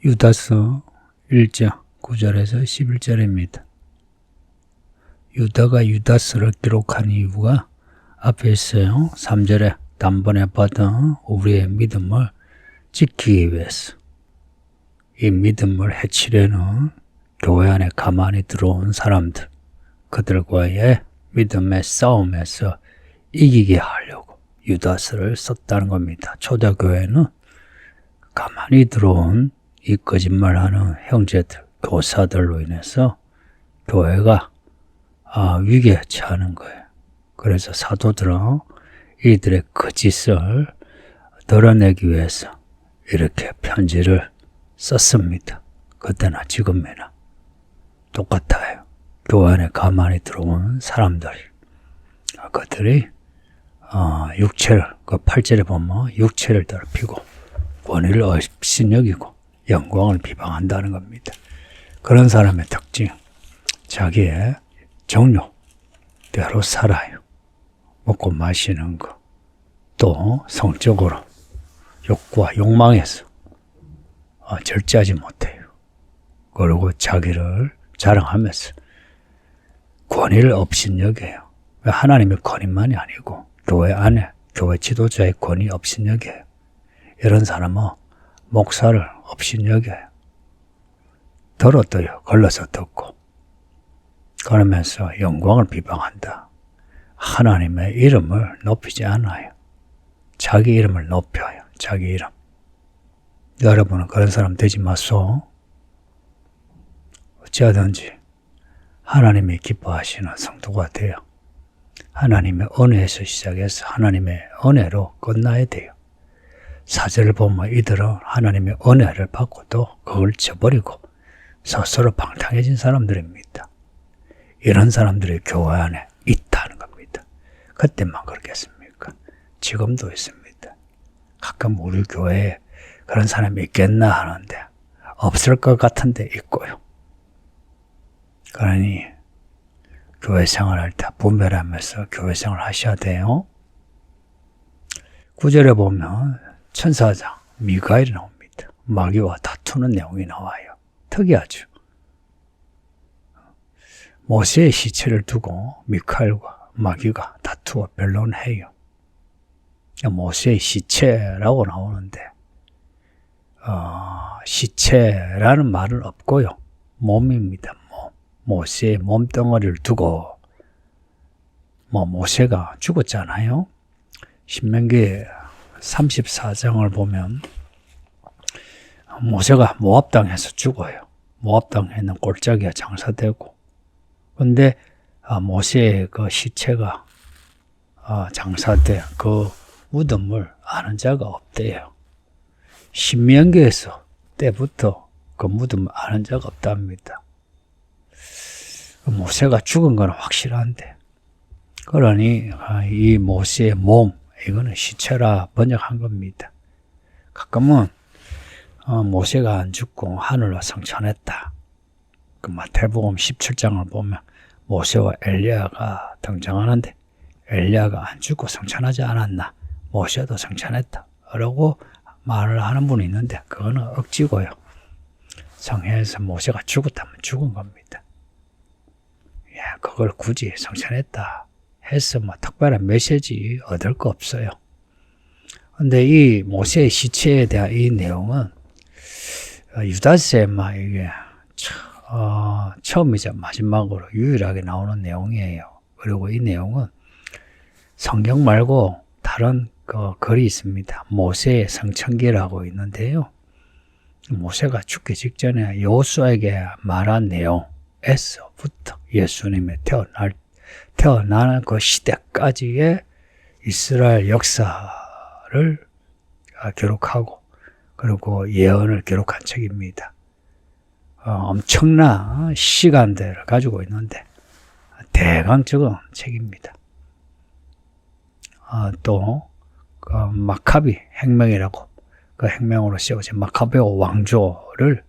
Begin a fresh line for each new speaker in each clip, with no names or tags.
유다서 1장 9절에서 11절입니다. 유다가 유다서를 기록한 이유가 앞에 있어요. 3절에 단번에 받은 우리의 믿음을 지키기 위해서. 이 믿음을 해치려는 교회 안에 가만히 들어온 사람들, 그들과의 믿음의 싸움에서 이기게 하려고 유다서를 썼다는 겁니다. 초대교회는 가만히 들어온 이 거짓말하는 형제들, 교사들로 인해서 교회가 위기에 처하는 거예요. 그래서 사도들은 이들의 거짓을 드러내기 위해서 이렇게 편지를 썼습니다. 그때나 지금이나 똑같아요. 교회 안에 가만히 들어온 사람들이, 그들이 육체를, 그 8절에 보면 육체를 더럽히고 권위를 업신여기고 영광을 비방한다는 겁니다. 그런 사람의 특징, 자기의 정욕대로 살아요. 먹고 마시는 거, 또 성적으로 욕구와 욕망에서 절제하지 못해요. 그리고 자기를 자랑하면서 권위를 업신여겨요. 하나님의 권위만이 아니고 교회 안에 교회 지도자의 권위 업신여겨요. 이런 사람은 목사를 업신여겨요. 들었어요. 걸러서 듣고. 그러면서 영광을 비방한다. 하나님의 이름을 높이지 않아요. 자기 이름을 높여요. 자기 이름. 여러분은 그런 사람 되지 마소. 어찌하든지 하나님이 기뻐하시는 성도가 돼요. 하나님의 은혜에서 시작해서 하나님의 은혜로 끝나야 돼요. 4절을 보면 이들은 하나님의 은혜를 받고도 그걸 저버리고 스스로 방탕해진 사람들입니다. 이런 사람들이 교회 안에 있다는 겁니다. 그때만 그렇겠습니까? 지금도 있습니다. 가끔 우리 교회에 그런 사람이 있겠나 하는데 없을 것 같은데 있고요. 그러니 교회 생활할 때 분별하면서 교회 생활 하셔야 돼요. 9절에 보면 천사장 미가엘이 나옵니다. 마귀와 다투는 내용이 나와요. 특이하죠. 모세의 시체를 두고 미카엘과 마귀가 다투어 변론해요. 모세의 시체라고 나오는데 시체라는 말은 없고요. 몸입니다. 모세의 몸덩어리를 두고 모세가 죽었잖아요. 신명기 34장을 보면 모세가 모압 땅에서 죽어요. 모압 땅에는 골짜기가 장사되고, 근데 모세의 그 시체가 장사된 그 무덤을 아는 자가 없대요. 신명기에서 때부터 그 무덤을 아는 자가 없답니다. 모세가 죽은 건 확실한데, 그러니 이 모세의 몸, 이거는 시체라 번역한 겁니다. 가끔은 모세가 안 죽고 하늘로 승천했다. 그 마태복음 17장을 보면 모세와 엘리야가 등장하는데 엘리야가 안 죽고 승천하지 않았나? 모세도 승천했다. 라고 말을 하는 분이 있는데 그거는 억지고요. 성경에서 모세가 죽었다면 죽은 겁니다. 그걸 굳이 승천했다 해서 특별한 메시지 얻을 거 없어요. 근데 이 모세의 시체에 대한 이 내용은 유다서에만 이게 처음이자 마지막으로 유일하게 나오는 내용이에요. 그리고 이 내용은 성경 말고 다른 글이 있습니다. 모세의 성천기라고 있는데요. 모세가 죽기 직전에 여호수아에게 말한 내용에서부터 예수님의 태어나는 그 시대까지의 이스라엘 역사를 기록하고 그리고 예언을 기록한 책입니다. 엄청난 시간대를 가지고 있는데 대강적인 책입니다. 또 마카비 혁명이라고 그 혁명으로 세워진 마카베오 왕조를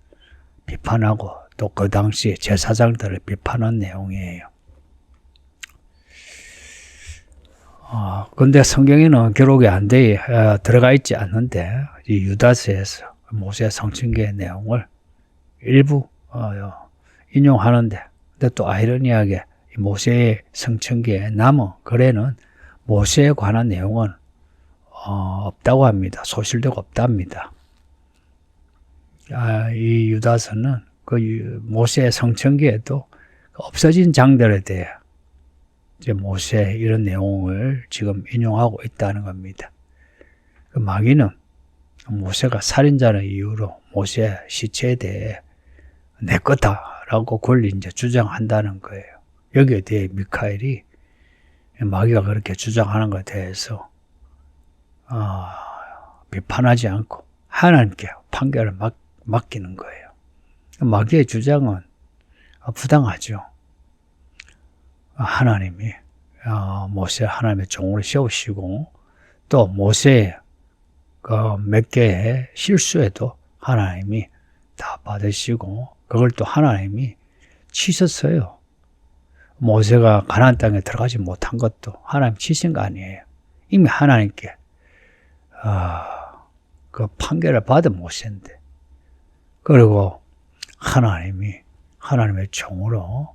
비판하고 또 그 당시 제사장들을 비판한 내용이에요. 근데 성경에는 기록이 안 돼 들어가 있지 않는데 이 유다서에서 모세 성층기의 내용을 일부 인용하는데, 근데 또 아이러니하게 모세의 성층기에 남은 글에는 모세에 관한 내용은 없다고 합니다. 소실되고 없답니다. 이 유다서는 그 모세의 성층기에도 없어진 장들에 대해 이제 모세 이런 내용을 지금 인용하고 있다는 겁니다. 그 마귀는 모세가 살인자는 이유로 모세 시체에 대해 내 거다라고 권리 이제 주장한다는 거예요. 여기에 대해 미카엘이 마귀가 그렇게 주장하는 것에 대해서 비판하지 않고 하나님께 판결을 맡기는 거예요. 마귀의 주장은 부당하죠. 하나님이 모세 하나님의 종으로 세우시고 또 모세의 몇 개의 실수에도 하나님이 다 받으시고 그걸 또 하나님이 치셨어요. 모세가 가나안 땅에 들어가지 못한 것도 하나님 치신 거 아니에요. 이미 하나님께 그 판결을 받은 모세인데, 그리고 하나님이 하나님의 종으로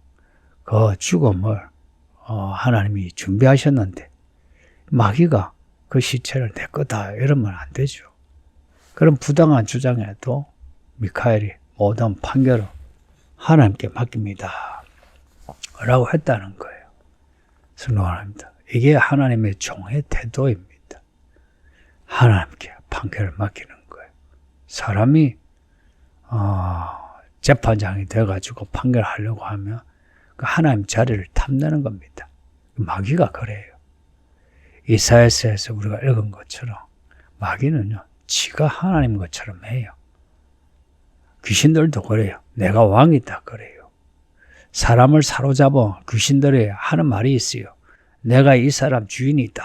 그 죽음을 하나님이 준비하셨는데 마귀가 그 시체를 내 거다 이러면 안 되죠. 그런 부당한 주장에도 미카엘이 모든 판결을 하나님께 맡깁니다 라고 했다는 거예요. 성도하나입니다. 이게 하나님의 종의 태도입니다. 하나님께 판결을 맡기는 거예요. 사람이 재판장이 돼가지고 판결하려고 하면 그 하나님 자리를 탐내는 겁니다. 마귀가 그래요. 이사야서에서 우리가 읽은 것처럼 마귀는요, 지가 하나님 것처럼 해요. 귀신들도 그래요. 내가 왕이다 그래요. 사람을 사로잡아 귀신들이 하는 말이 있어요. 내가 이 사람 주인이다.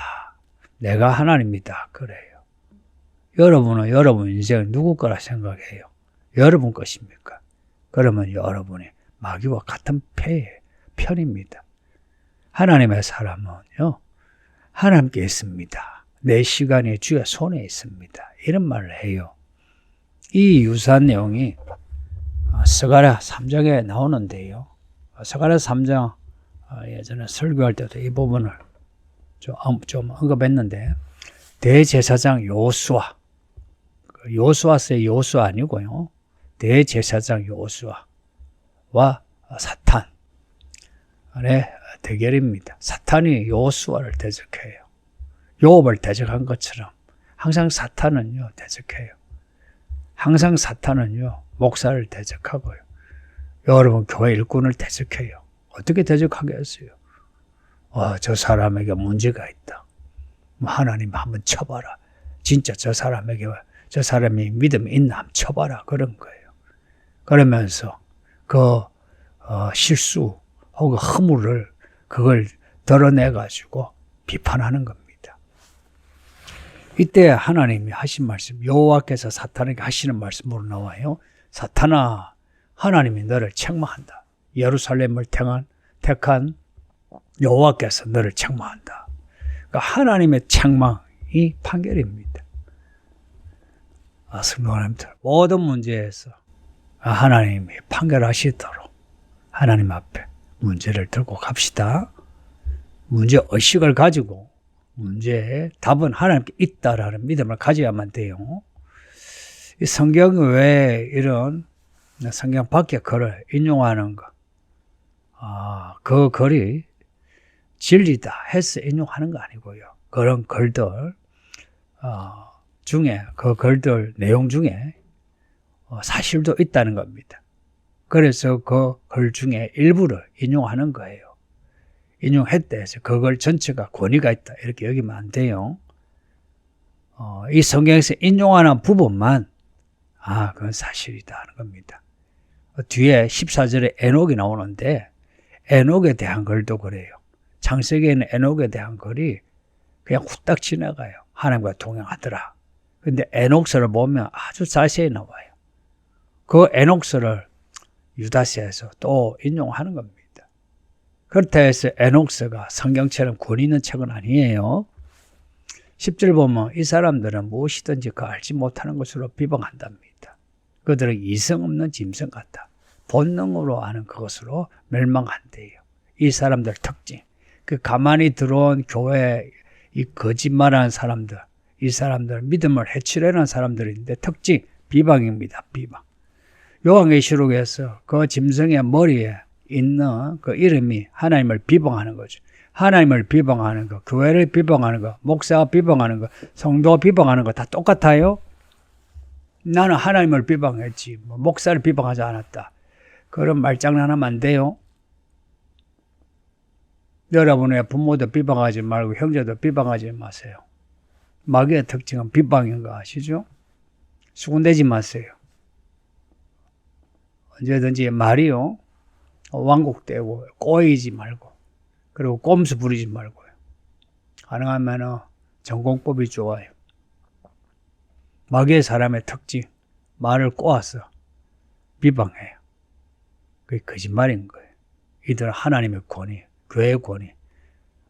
내가 하나님이다 그래요. 여러분은 여러분 인생 누구 거라 생각해요? 여러분 것입니까? 그러면 여러분이 마귀와 같은 편입니다. 하나님의 사람은요, 하나님께 있습니다. 내 시간이 주의 손에 있습니다. 이런 말을 해요. 이 유사한 내용이 스가랴 3장에 나오는데요. 스가랴 3장 예전에 설교할 때도 이 부분을 좀 언급했는데, 대제사장 요수아, 요수아스의 요수 아니고요, 대제사장 요수아와 사탄의 대결입니다. 사탄이 요수아를 대적해요. 요업을 대적한 것처럼 항상 사탄은요 대적해요. 항상 사탄은요 목사를 대적하고요. 여러분 교회 일꾼을 대적해요. 어떻게 대적하겠어요? 저 사람에게 문제가 있다. 하나님 한번 쳐봐라. 진짜 저 사람이 믿음이 있나 한번 쳐봐라. 그런 거예요. 그러면서 그 실수 혹은 허물을 그걸 드러내가지고 비판하는 겁니다. 이때 하나님이 하신 말씀, 여호와께서 사탄에게 하시는 말씀으로 나와요. 사탄아, 하나님이 너를 책망한다. 예루살렘을 택한 여호와께서 너를 책망한다. 그러니까 하나님의 책망이 판결입니다. 성도님들, 모든 문제에서 하나님이 판결하시도록 하나님 앞에 문제를 들고 갑시다. 문제 의식을 가지고 문제의 답은 하나님께 있다라는 믿음을 가져야만 돼요. 이 성경이 왜 이런 성경 밖의 글을 인용하는 거, 그 글이 진리다 해서 인용하는 거 아니고요. 그런 글들 중에, 그 글들 내용 중에 사실도 있다는 겁니다. 그래서 그 글 중에 일부를 인용하는 거예요. 인용했다 해서 그걸 전체가 권위가 있다 이렇게 여기면 안 돼요. 이 성경에서 인용하는 부분만 그건 사실이다 하는 겁니다. 뒤에 14절에 에녹이 나오는데 에녹에 대한 글도 그래요. 창세기에는 에녹에 대한 글이 그냥 후딱 지나가요. 하나님과 동행하더라. 근데 에녹서를 보면 아주 자세히 나와요. 그 에녹서를 유다서에서 또 인용하는 겁니다. 그렇다 해서 에녹서가 성경처럼 권위 있는 책은 아니에요. 10절 보면 이 사람들은 무엇이든지 그 알지 못하는 것으로 비방한답니다. 그들은 이성 없는 짐승 같다. 본능으로 아는 그것으로 멸망한대요. 이 사람들 특징. 그 가만히 들어온 교회에 이 거짓말하는 사람들, 이 사람들 믿음을 해치려는 사람들인데 특징 비방입니다. 비방. 요한계시록에서 그 짐승의 머리에 있는 그 이름이 하나님을 비방하는 거죠. 하나님을 비방하는 거, 교회를 비방하는 거, 목사가 비방하는 거, 성도 비방하는 거 다 똑같아요? 나는 하나님을 비방했지, 목사를 비방하지 않았다. 그런 말장난하면 안 돼요. 여러분의 부모도 비방하지 말고 형제도 비방하지 마세요. 마귀의 특징은 비방인 거 아시죠? 수군대지 마세요. 언제든지 말이요, 완곡되고 꼬이지 말고, 그리고 꼼수 부리지 말고요. 가능하면 전공법이 좋아요. 마귀의 사람의 특징, 말을 꼬아서 비방해요. 그게 거짓말인 거예요. 이들은 하나님의 권위, 교회의 권위,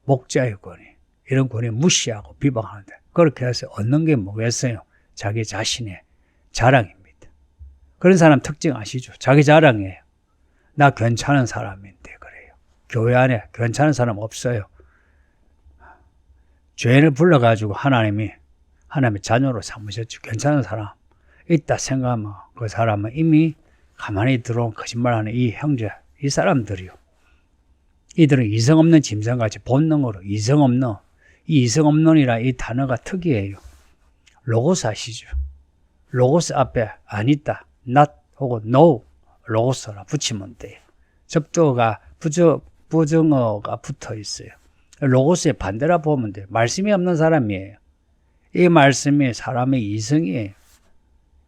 목자의 권위, 이런 권위 무시하고 비방하는데, 그렇게 해서 얻는 게 뭐겠어요? 자기 자신의 자랑입니다. 그런 사람 특징 아시죠? 자기 자랑이에요. 나 괜찮은 사람인데 그래요. 교회 안에 괜찮은 사람 없어요. 죄인을 불러가지고 하나님의 자녀로 삼으셨죠. 괜찮은 사람 있다 생각하면 그 사람은 이미 가만히 들어온 거짓말하는 이 형제, 이 사람들이요. 이들은 이성 없는 짐승같이 본능으로 이성 없는, 이 이성 없는이라 이 단어가 특이해요. 로고스 아시죠? 로고스 앞에 안 있다, not 혹은 no, 로고스라 붙이면 돼요. 접두어가 부정어가 붙어 있어요. 로고스의 반대라 보면 돼요. 말씀이 없는 사람이에요. 이 말씀이 사람의 이성이에요.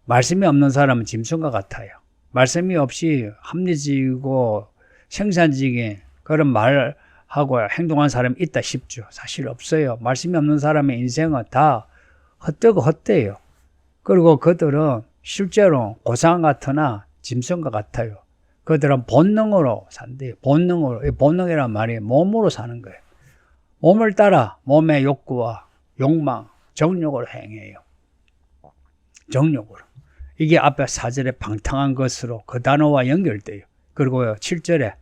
말씀이 없는 사람은 짐승과 같아요. 말씀이 없이 합리적이고 생산적인 그런 말하고 행동한 사람이 있다 싶죠. 사실 없어요. 말씀이 없는 사람의 인생은 다 헛되고 헛돼요. 그리고 그들은 실제로 고상 같으나 짐승과 같아요. 그들은 본능으로 산대요. 본능으로. 이 본능이란 말이 몸으로 사는 거예요. 몸을 따라 몸의 욕구와 욕망, 정욕으로 행해요. 정욕으로. 이게 앞에 4절에 방탕한 것으로 그 단어와 연결돼요. 그리고 7절에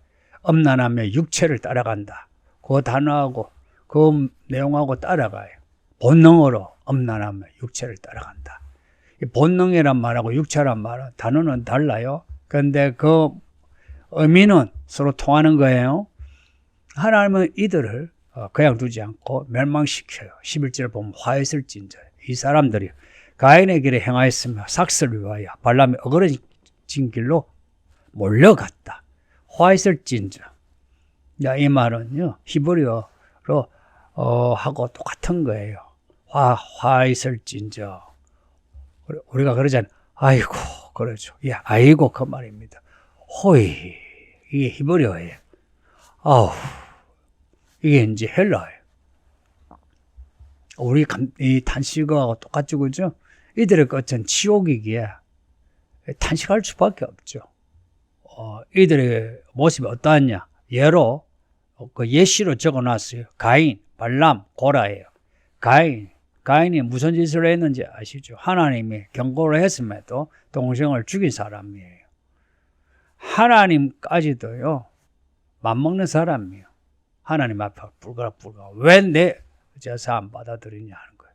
음란하며 육체를 따라간다. 그 단어하고 그 내용하고 따라가요. 본능으로 음란하며 육체를 따라간다. 이 본능이란 말하고 육체란 말은 단어는 달라요. 그런데 그 의미는 서로 통하는 거예요. 하나님은 이들을 그냥 두지 않고 멸망시켜요. 11절에 보면 화했을진저, 이 사람들이 가인의 길에 행하였으며 삭스를 위하여 발람이 어그러진 길로 몰려갔다. 화했을진저. 이 말은요, 히브리어로 하고 똑같은 거예요. 화했을진저. 우리가 그러잖아요. 아이고, 그러죠. 예, 아이고, 그 말입니다. 호이, 이게 히브리어예요. 아우, 이게 이제 헬라예요. 우리 이 탄식어하고 똑같죠, 그죠? 이들의 끝은 지옥이기에 탄식할 수밖에 없죠. 이들의 모습이 어떠하냐? 예로, 그 예시로 적어 놨어요. 가인, 발람, 고라예요. 가인이 무슨 짓을 했는지 아시죠? 하나님이 경고를 했음에도 동생을 죽인 사람이에요. 하나님까지도요, 맘먹는 사람이에요. 하나님 앞에 불가. 왜 내 제사 안 받아들이냐 하는 거예요.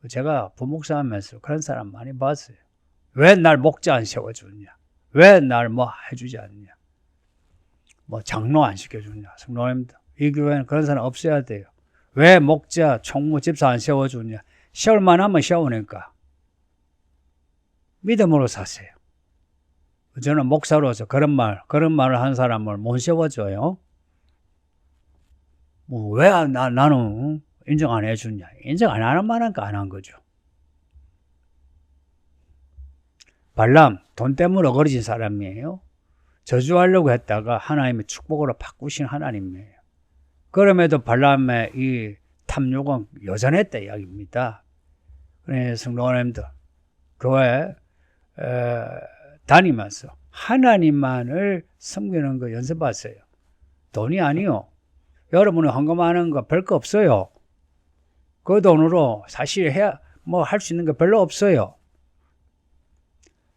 제가 부목사 하면서 그런 사람 많이 봤어요. 왜 날 목자 안 세워주냐? 왜 날 뭐 해주지 않냐? 뭐 장로 안 시켜주냐? 성도님들, 이 교회는 그런 사람 없어야 돼요. 왜 목자, 총무, 집사 안 세워주냐? 세울만 하면 세우니까. 믿음으로 사세요. 저는 목사로서 그런 말을 한 사람을 못 세워줘요. 왜 나는 인정 안 해주냐? 인정 안 하는 말하니까 안 한 거죠. 발람, 돈 때문에 어그러진 사람이에요. 저주하려고 했다가 하나님의 축복으로 바꾸신 하나님이에요. 그럼에도 발람의 이 탐욕은 여전했다 이야기입니다. 그래서 성도님들, 교회 다니면서 하나님만을 섬기는 거 연습하세요. 돈이 아니요. 여러분이 헌금하는 거 별거 없어요. 그 돈으로 사실 할 수 있는 게 별로 없어요.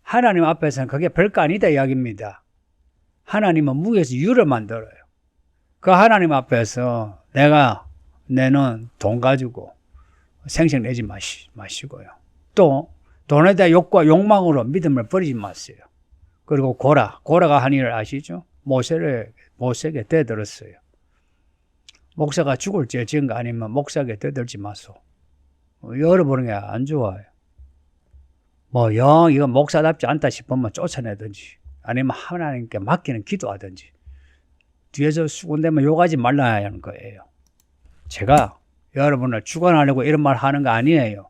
하나님 앞에서는 그게 별거 아니다 이야기입니다. 하나님은 무에서 유를 만들어요. 그 하나님 앞에서 내는 돈 가지고 생색 내지 마시고요. 또 돈에 대한 욕망으로 믿음을 버리지 마세요. 그리고 고라가 한 일을 아시죠? 모세에게 대들었어요. 목사가 죽을 죄 지은 거 아니면 목사에게 대들지 마소. 열어보는 게 안 좋아요. 이거 목사답지 않다 싶으면 쫓아내든지 아니면 하나님께 맡기는 기도하든지 뒤에서 수군대면 욕하지 말라 하는 거예요. 제가 여러분을 주관하려고 이런 말 하는 거 아니에요.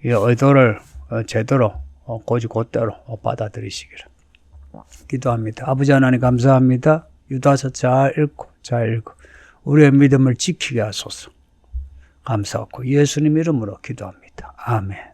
이 의도를 제대로 곧대로 받아들이시기를 기도합니다. 아버지 하나님 감사합니다. 유다서 잘 읽고 우리의 믿음을 지키게 하소서. 감사하고 예수님 이름으로 기도합니다. 아멘.